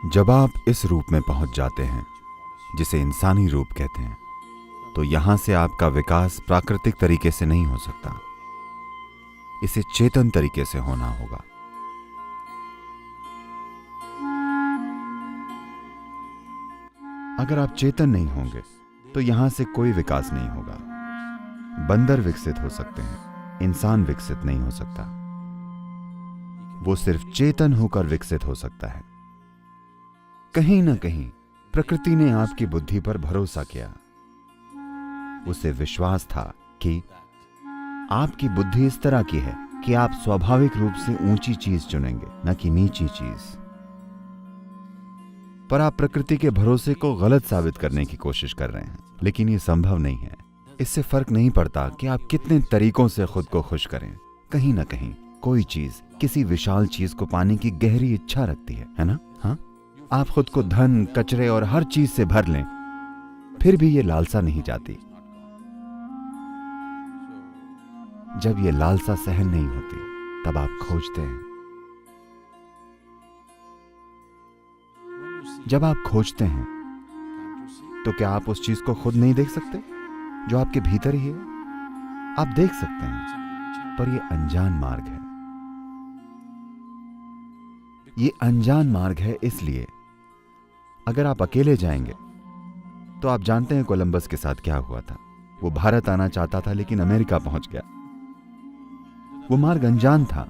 जब आप इस रूप में पहुंच जाते हैं जिसे इंसानी रूप कहते हैं, तो यहां से आपका विकास प्राकृतिक तरीके से नहीं हो सकता। इसे चेतन तरीके से होना होगा। अगर आप चेतन नहीं होंगे तो यहां से कोई विकास नहीं होगा। बंदर विकसित हो सकते हैं, इंसान विकसित नहीं हो सकता। वो सिर्फ चेतन होकर विकसित हो सकता है। कहीं ना कहीं प्रकृति ने आपकी बुद्धि पर भरोसा किया। उसे विश्वास था कि आपकी बुद्धि इस तरह की है कि आप स्वाभाविक रूप से ऊंची चीज चुनेंगे, न कि नीची चीज। पर आप प्रकृति के भरोसे को गलत साबित करने की कोशिश कर रहे हैं, लेकिन यह संभव नहीं है। इससे फर्क नहीं पड़ता कि आप कितने तरीकों से खुद को खुश करें। कहीं ना कहीं कोई चीज किसी विशाल चीज को पाने की गहरी इच्छा रखती है ना? हाँ, आप खुद को धन, कचरे और हर चीज से भर लें, फिर भी ये लालसा नहीं जाती। जब ये लालसा सहन नहीं होती, तब आप खोजते हैं। जब आप खोजते हैं, तो क्या आप उस चीज को खुद नहीं देख सकते जो आपके भीतर ही है? आप देख सकते हैं, पर यह अनजान मार्ग है। ये अनजान मार्ग है इसलिए अगर आप अकेले जाएंगे तो आप जानते हैं कोलंबस के साथ क्या हुआ था। वो भारत आना चाहता था लेकिन अमेरिका पहुंच गया। वो मार्ग अनजान था,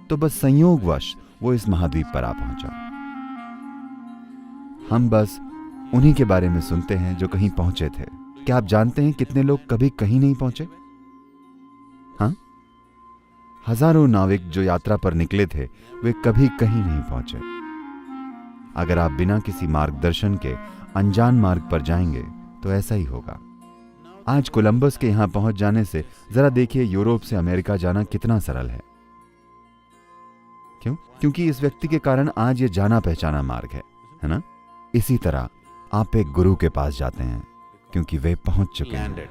तो बस संयोगवश वो इस महाद्वीप पर आ पहुंचा। हम बस उन्हीं के बारे में सुनते हैं जो कहीं पहुंचे थे। क्या आप जानते हैं कितने लोग कभी कहीं नहीं पहुंचे? हाँ, हजारों नाविक जो यात्रा पर निकले थे, वे कभी कहीं नहीं पहुंचे। अगर आप बिना किसी मार्गदर्शन के अनजान मार्ग पर जाएंगे तो ऐसा ही होगा। आज कोलंबस के यहां पहुंच जाने से जरा देखिए यूरोप से अमेरिका जाना कितना सरल है। क्यों? क्योंकि इस व्यक्ति के कारण आज ये जाना पहचाना मार्ग है ना? इसी तरह आप एक गुरु के पास जाते हैं क्योंकि वे पहुंच चुके हैं।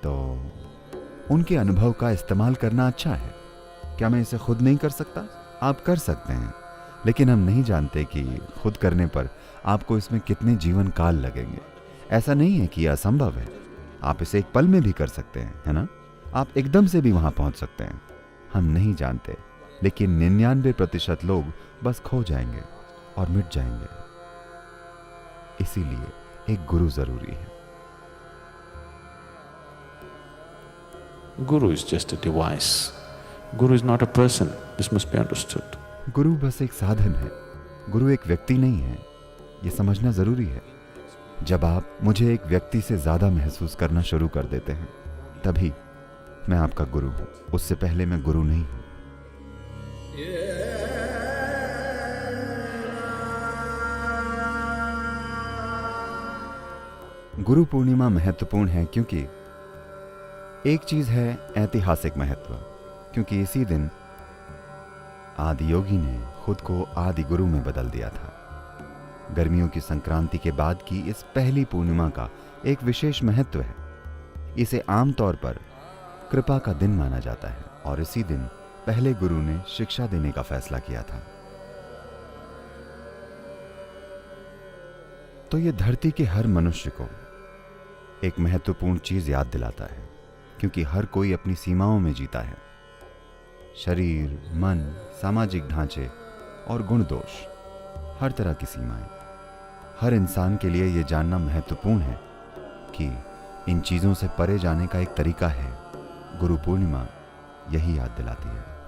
तो उनके अनुभव का इस्तेमाल करना अच्छा है। क्या मैं इसे खुद नहीं कर सकता? आप कर सकते हैं, लेकिन हम नहीं जानते कि खुद करने पर आपको इसमें कितने जीवन काल लगेंगे। ऐसा नहीं है कि यह असंभव है। आप इसे एक पल में भी कर सकते हैं, है ना? आप एकदम से भी वहां पहुंच सकते हैं। हम नहीं जानते, लेकिन 99% लोग बस खो जाएंगे और मिट जाएंगे। इसीलिए एक गुरु जरूरी है। Guru is just a device. Guru is not a person. This must be understood. गुरु बस एक साधन है, गुरु एक व्यक्ति नहीं है। यह समझना जरूरी है। जब आप मुझे एक व्यक्ति से ज्यादा महसूस करना शुरू कर देते हैं, तभी मैं आपका गुरु हूं। उससे पहले मैं गुरु नहीं हूं। गुरु पूर्णिमा महत्वपूर्ण है क्योंकि एक चीज है ऐतिहासिक महत्व, क्योंकि इसी दिन आदि योगी ने खुद को आदि गुरु में बदल दिया था। गर्मियों की संक्रांति के बाद की इस पहली पूर्णिमा का एक विशेष महत्व है। इसे आमतौर पर कृपा का दिन माना जाता है और इसी दिन पहले गुरु ने शिक्षा देने का फैसला किया था। तो यह धरती के हर मनुष्य को एक महत्वपूर्ण चीज याद दिलाता है, क्योंकि हर कोई अपनी सीमाओं में जीता है। शरीर, मन, सामाजिक ढांचे और गुण दोष, हर तरह की सीमाएं। हर इंसान के लिए यह जानना महत्वपूर्ण है कि इन चीजों से परे जाने का एक तरीका है। गुरु पूर्णिमा यही याद दिलाती है।